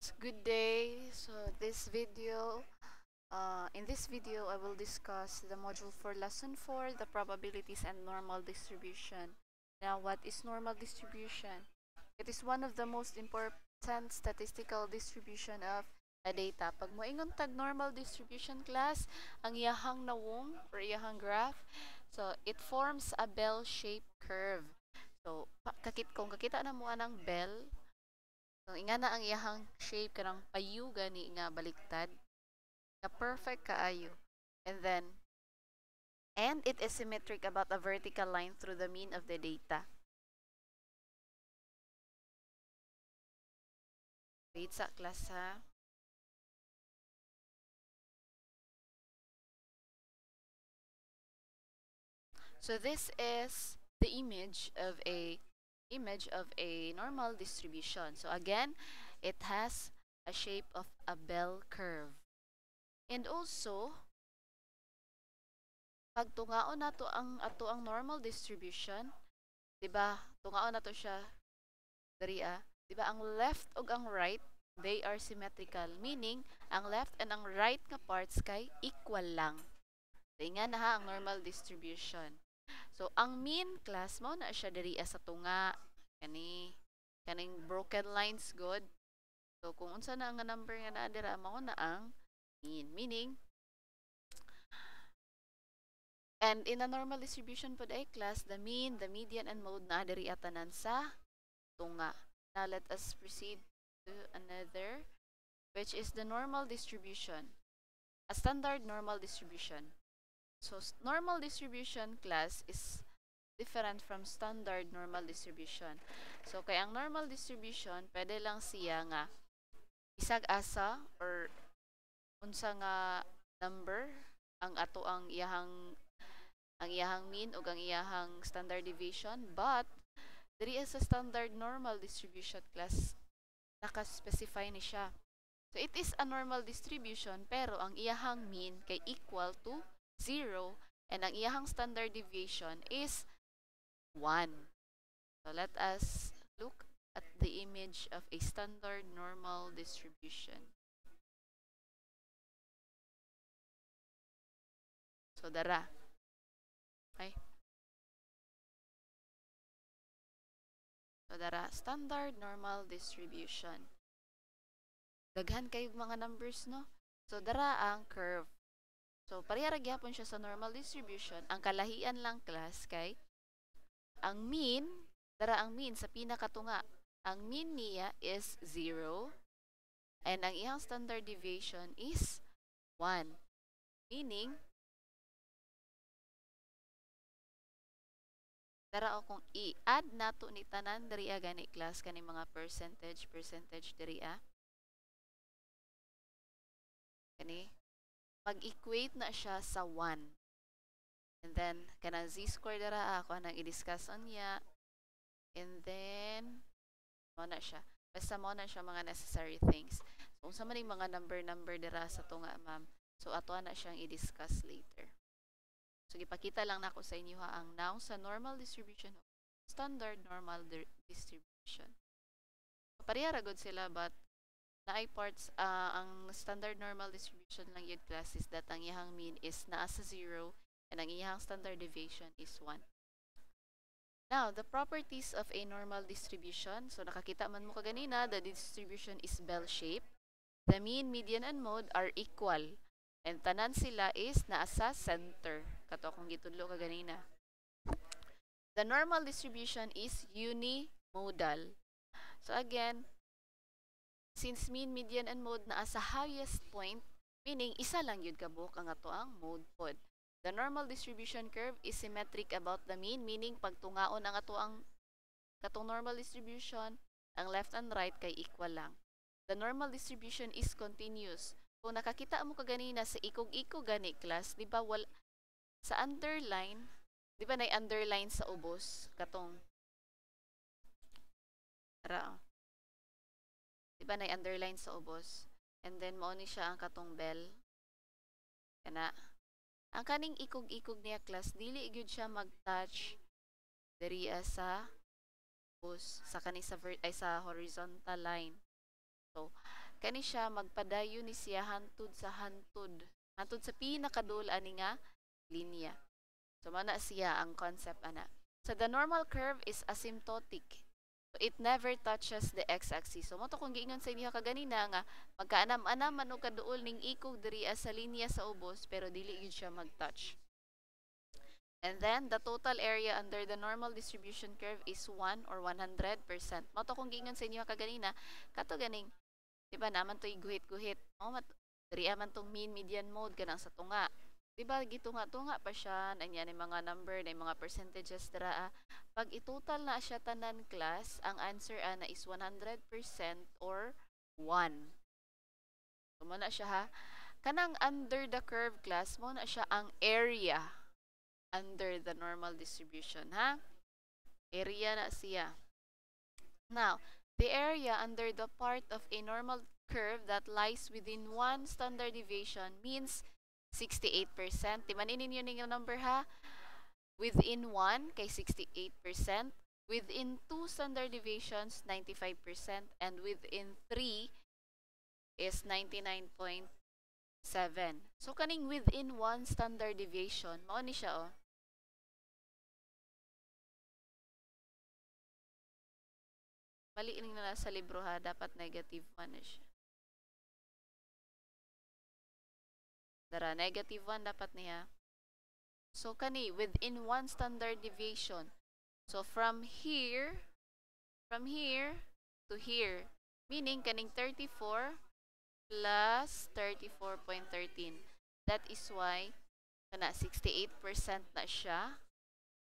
Good day. In this video, I will discuss the module for lesson 4, the probabilities and normal distribution. Now, what is normal distribution? It is one of the most important statistical distribution of a data. Pag moingon tag normal distribution class, ang iyahang nawong or iyahang graph, so it forms a bell-shaped curve. So, kung kakita na mo anang bell, so, inga na ang iyahang shape kanang payu gani nga baliktad. Ka perfect kaayo. And it is symmetric about a vertical line through the mean of the data. Wait sa class ha. So this is the image of a normal distribution. So again, it has a shape of a bell curve. And also, pag tungaon nato ang ato ang normal distribution, 'di ba? Tungaon nato siya diri di ba ang left ug ang right, they are symmetrical, meaning ang left and ang right nga parts kay equal lang. So, nga na ha ang normal distribution. So, ang mean class mo na siya diri sa tunga, kaning broken lines good. So, kung unsa na ang number nga naa dira, mao na ang mean. Meaning, and in a normal distribution po ay class, the mean, the median, and mode na diri atanan sa tunga. Now, let us proceed to another, which is the normal distribution. A standard normal distribution. So, normal distribution class is different from standard normal distribution. So, kay ang normal distribution, pwede lang siya nga isag asa or unsa nga number ang ato ang iyahang mean ug ang iyahang standard deviation, but diri sa standard normal distribution class naka-specify ni siya. So it is a normal distribution pero ang iyahang mean kay equal to 0 and ang iyahang standard deviation is 1. So let us look at the image of a standard normal distribution. So dara. Okay. So dara, standard normal distribution. Daghan kayo mga numbers, no? So dara ang curve. So parehara gyapon siya sa normal distribution. Ang kalahian lang class kay ang mean, dara ang mean sa pinakatunga. Ang mean niya is 0 and ang iyang standard deviation is 1. Meaning, dara o kung i-add nato ni tanan diri gani class kani mga percentage diri kani mag-equate na siya sa 1. And then kana z-square dara ako nang i-discuss on niya. And then mo na siya. Basta mo na siya mga necessary things. So unsa man mga number dira sa tunga ma'am. So ato na siyang i-discuss later. So gipakita lang nako sa inyo ha ang noun sa normal distribution o standard normal distribution. Pareha ra gud sila but naay parts ang standard normal distribution lang yun class is that ang iyang mean is naa sa 0 and ang iyang standard deviation is 1. Now, the properties of a normal distribution. So nakakita man mo kaganina, the distribution is bell-shaped. The mean, median, and mode are equal. And tanan sila is naa sa center. Kato akong gitudlo kaganina. The normal distribution is unimodal. So again, since mean, median, and mode naa sa highest point, meaning isa lang yun kabuk ang ato ang mode pod. The normal distribution curve is symmetric about the mean, meaning pag tungaon ang ato ang katong normal distribution, ang left and right kay equal lang. The normal distribution is continuous. Kung nakakita mo kaganina sa ikog-ikog gani class, di ba sa underline, di ba na underline sa ubos katong di ba na underline sa ubos, and then mao ni siya ang katong bell kana. Ang kaning ikog-ikog niya class, dili gyud siya mag-touch diri sa ubos sa kani sa sa horizontal line. So kani siya magpadayon ni siya hantud sa pinakadul ani nga linya. So mana siya ang concept ana. So the normal curve is asymptotic. So it never touches the x-axis. So mo to kung giingon sa inyo kaganina nga magkaanam-anam man og kaduol ning ikog diri sa linya sa ubos pero dili gyud siya mag-touch. And then the total area under the normal distribution curve is 1 or 100%. Mo to kung giingon sa inyo kaganina kato ganing diba naman to guhit-guhit. Diri man tong mean median mode kanang sa tunga. Diba gitunga-tunga pa siya anya ni mga number na mga percentages dira. Pag itotal na siya tanan class, ang answer ana is 100% or 1. So mo na siya ha. Kanang under the curve class mo na siya ang area under the normal distribution ha. Area na siya. Now, the area under the part of a normal curve that lies within 1 standard deviation means 68%. Timanin ninyo ning number ha. Within 1 kay 68%. Within 2 standard deviations, 95%. And within 3 is 99.7. So, kaning within 1 standard deviation, mao ni siya oh. Mali ning na sa libro ha. Dapat negative 1 na siya. Dara, negative 1 dapat niya. So, kani, within 1 standard deviation. So, from here to here. Meaning, kaning 34 plus 34.13. That is why, kana 68% na siya.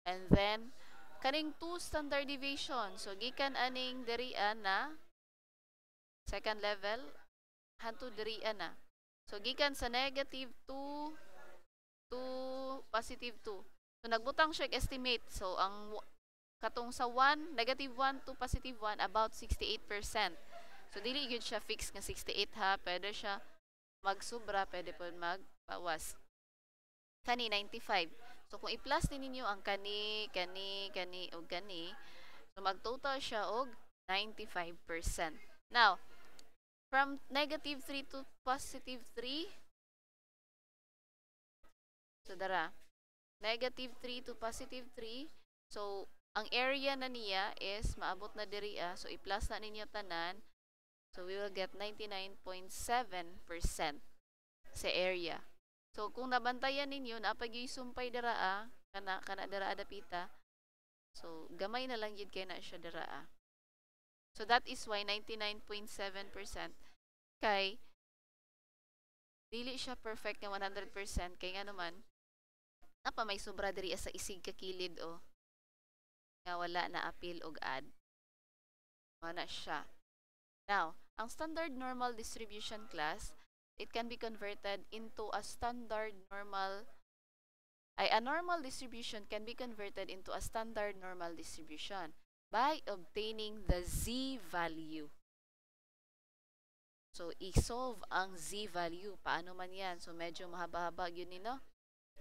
And then, kaning 2 standard deviation. So, gikan aning dirian na second level, hanto dirian na. So, gikan sa negative 2 to positive 2. So, nagbutang siya estimate. So, ang katong sa 1, negative 1 to positive 1, about 68%. So, dili yun siya fix nga 68 ha. Pwede siya magsubra, pwede po magbawas. Kani, 95. So, kung i-plus din ninyo ang kani, o kani, so, mag-total siya og 95%. Now, from negative 3 to positive 3, so dara, negative 3 to positive 3, so ang area na niya is maabot na diri so i-plus na ninyo tanan, so we will get 99.7% sa area. So kung nabantayan ninyo na pag sumpay dara kana dara dapita, so gamay na lang yun kay na siya dara. So that is why 99.7% kay dili siya perfect nga 100% kay nga naman apa may sobra diri sa isig ka kilid o nga wala na appeal og add. Mana siya. Now, ang standard normal distribution class, it can be converted into a normal distribution can be converted into a standard normal distribution by obtaining the z value. So, i-solve ang z value. Paano man yan? So, medyo mahaba-haba yun no?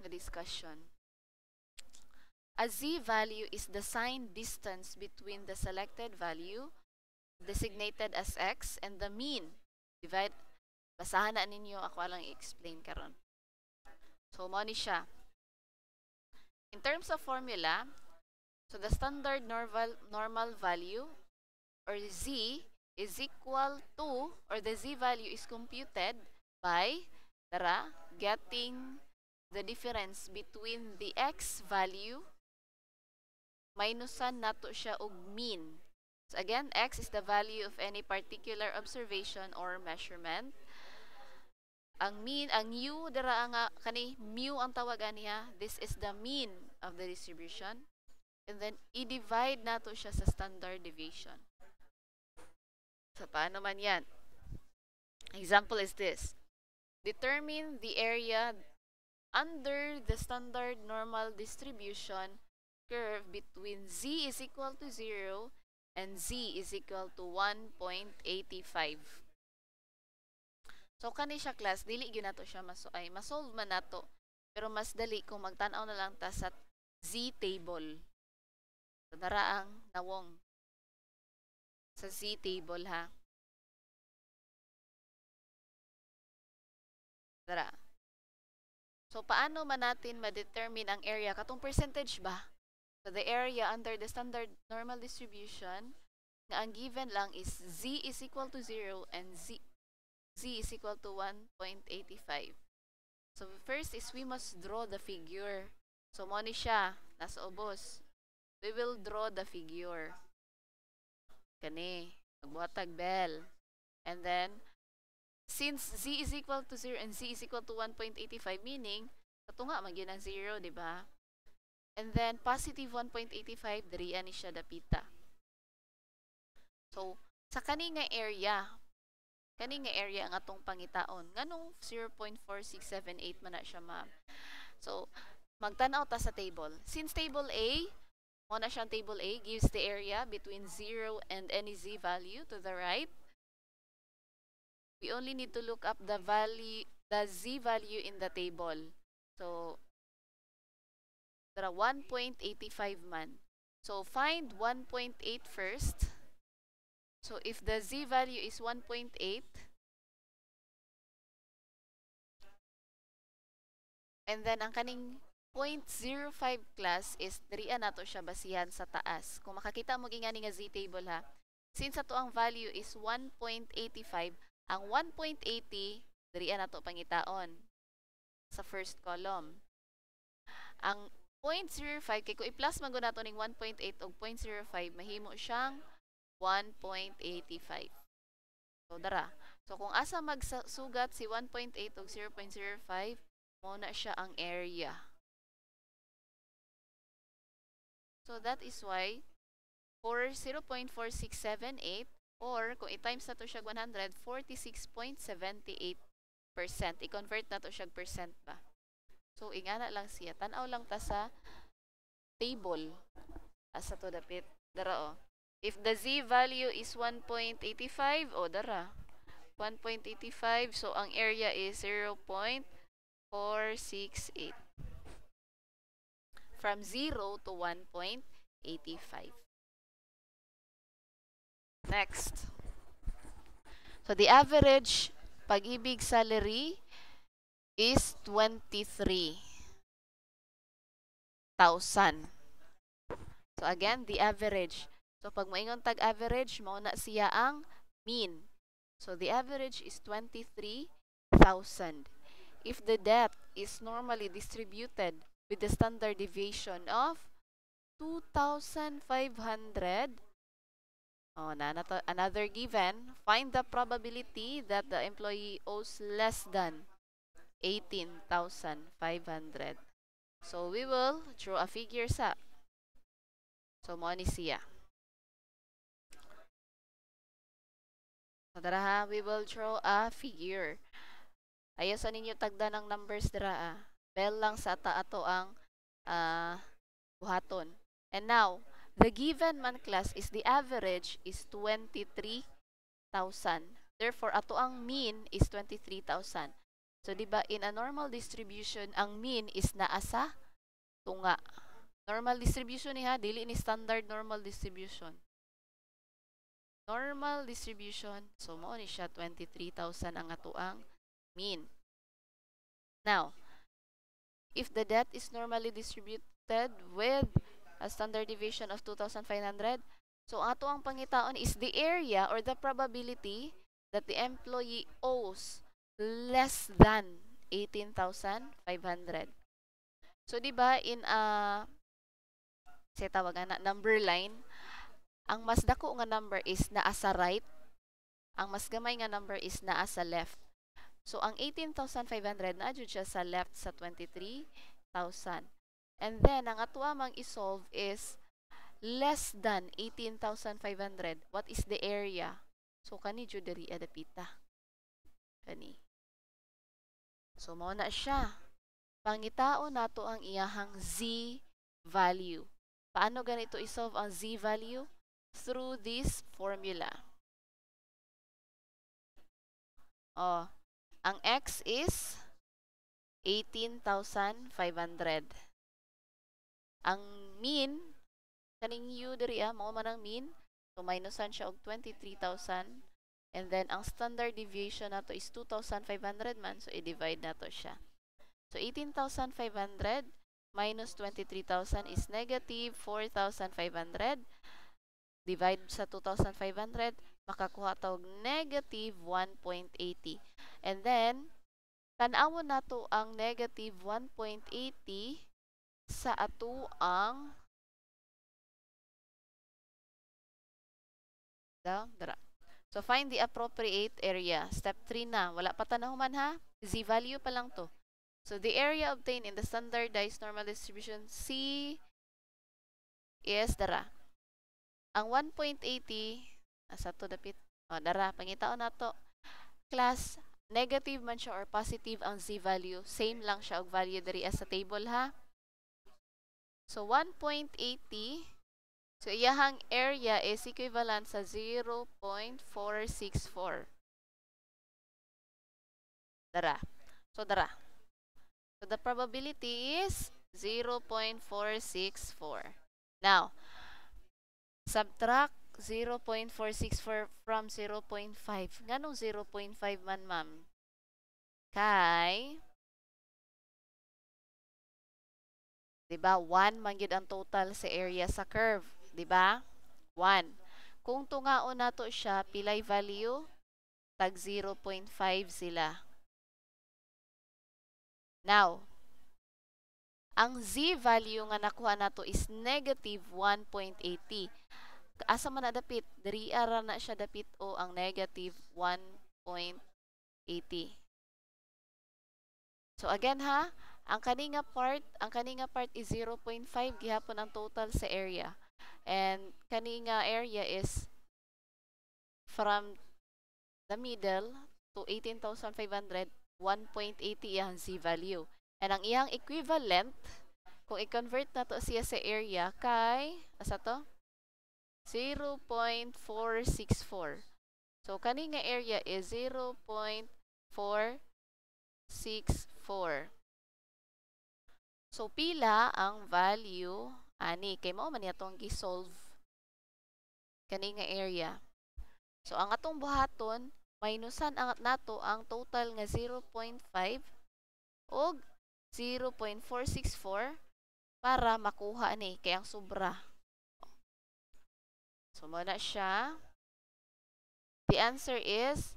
The discussion. A z value is the signed distance between the selected value, designated as x, and the mean. Basahan na ninyo. Ako lang i-explain karon. So, mo ni siya. In terms of formula, so the standard normal value or z is equal to, or the z value is computed by getting the difference between the x value minusan nato siya og mean. So again, x is the value of any particular observation or measurement. Ang mean, ang u dara nga kani mu ang tawagan niya. This is the mean of the distribution. And then i-divide nato siya sa standard deviation. So paano man yan? Example is this. Determine the area under the standard normal distribution curve between z is equal to 0 and z is equal to 1.85. So kani siya class, dili gyud nato siya masolve man nato. Pero mas dali kung magtan-aw na lang ta sa z table. So dara ang nawong sa z table ha. Dara. So, paano man natin ma-determine ang area? Katong percentage ba? So, the area under the standard normal distribution, nga ang given lang is z is equal to 0 and z is equal to 1.85. So, first is we must draw the figure. So, mo ni siya. Nasa ubos. We will draw the figure. Kani. Magbuhatag bell. And then, since z is equal to 0 and z is equal to 1.85, meaning, katunga, magyun ang 0, di ba? And then, positive 1.85, dariya ni siya dapita. So, sa kani nga area ang atong pangitaon. Nganong 0.4678 man na siya, ma'am. So, magtanaw ta sa table. Since table A, muna siyang table A, gives the area between 0 and any z value to the right. We only need to look up the z value in the table. So, there are 1.85 man. So, find 1.8 first. So, if the z value is 1.8, and then ang kaning 0.05 class is dirian nato siya basihan sa taas. Kung makakita mo gingani nga z table ha. Since ato ang value is 1.85, ang 1.80 dirian nato pangitaon sa first column. Ang 0.05 kay kung i-plus man gud nato ning 1.8 og 0.05 mahimo siyang 1.85. So dara. So kung asa magsugat si 1.8 og 0.05, mo na siya ang area. So that is why for 0.4678 or kung i-times na to siya 100, 46.78%. I-convert na to siya percent ba. So ingana lang siya. Tanaw lang ta sa table. Asa to dapit. Dara o. If the z value is 1.85, o dara. 1.85. So ang area is 0.468. From 0 to 1.85. Next. So, the average pag-ibig salary is 23,000. So, again, the average. So, pag maingon tag-average, mauna siya ang mean. So, the average is 23,000. If the debt is normally distributed with the standard deviation of 2,500. Oh, another given. Find the probability that the employee owes less than 18,500. So, we will draw a figure sa. So, mo ni siya. So, dara ha, we will draw a figure. Ayaw sa ninyo tagda ng numbers dara. Bell lang sa ato ang buhaton. And now, the given man class is the average is 23,000. Therefore, ato ang mean is 23,000. So, di ba in a normal distribution, ang mean is naa sa tunga. Normal distribution niya, dili ni standard normal distribution. Normal distribution, so mo ni siya 23,000 ang ato ang mean. Now, if the debt is normally distributed with a standard deviation of 2,500, so ato ang pangitaon is the area or the probability that the employee owes less than 18,500. So, di ba in say tawagan na number line, ang mas dako nga number is naa sa right, ang mas gamay nga number is naa sa left. So, ang 18,500 na adjud siya sa left sa 23,000. And then, ang ato mang isolve is less than 18,500. What is the area? So, kani jud diri adapita. Kani. So, mo na siya. Pangitaon nato ang iyahang z value. Paano ganito isolve ang z value? Through this formula. Oh, ang x is 18,500. Ang mean, kaning u diri mao man ang mean. So, minusan siya og 23,000. And then, ang standard deviation nato is 2,500 man. So, i-divide nato siya. So, 18,500 minus 23,000 is negative 4,500. Divide sa 2,500, makakuha tawag negative 1.80. And then, tanawon nato ang negative 1.80 sa ato ang dara. So, find the appropriate area. Step 3 na. Wala pa tanahuman ha. Z-value pa lang to. So, the area obtained in the standardized normal distribution C is dara. Ang 1.80, asa to dapit? O, dara, pangitaon na to. Class, negative man siya or positive ang z-value. Same lang siya og value diri as sa table ha. So, 1.80. So, iyahang area is equivalent sa 0.464. Dara. So, dara. So, the probability is 0.464. Now, subtract 0.464 from 0.5. Nganong 0.5 man, ma'am? Kay, diba, 1 man yun ang total sa area sa curve. Diba? 1. Kung tungaon nato siya, pilay value? Tag 0.5 sila. Now, ang z-value nga nakuha nato is negative 1.80. Asa man na dapit? Diri ara na siya dapit o ang negative 1.80. So again ha, ang kaninga part is 0.5 gihapon ang total sa area. And kaninga area is from the middle to 18,500, 1.80 ang z-value. And ang iyang equivalent, kung i-convert na to siya sa area, kay, asa to? 0.464. So, kaninga area is 0.464. So, pila ang value, ani, kay mo man itong gisolve kaninga area. So, ang atong buhaton, minusan ang nato ang total nga 0.5 o 0.464 para makuha ni kay ang sobra. So, muna siya. The answer is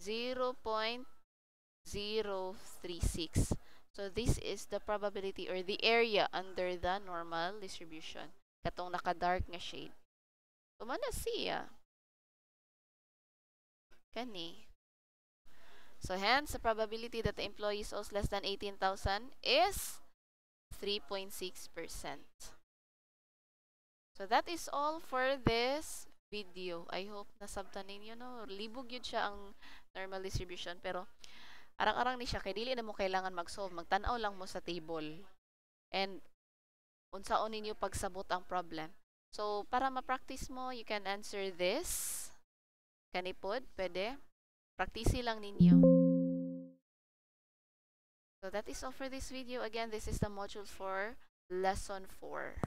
0.036. So, this is the probability or the area under the normal distribution. Katong naka-dark nga shade. So, muna siya. Kani. So, hence, the probability that the employee owes less than 18,000 is 3.6%. So, that is all for this video. I hope nasabtan ninyo, no? Libog yun siya ang normal distribution. Pero, arang-arang ni siya. Kaya dili na mo kailangan mag-solve. Magtanaw lang mo sa table. And, unsaon ninyo pagsabot ang problem. So, para ma-practice mo, you can answer this. Kanipod, pwede. Practice lang ninyo. So, that is all for this video. Again, this is the module for lesson 4.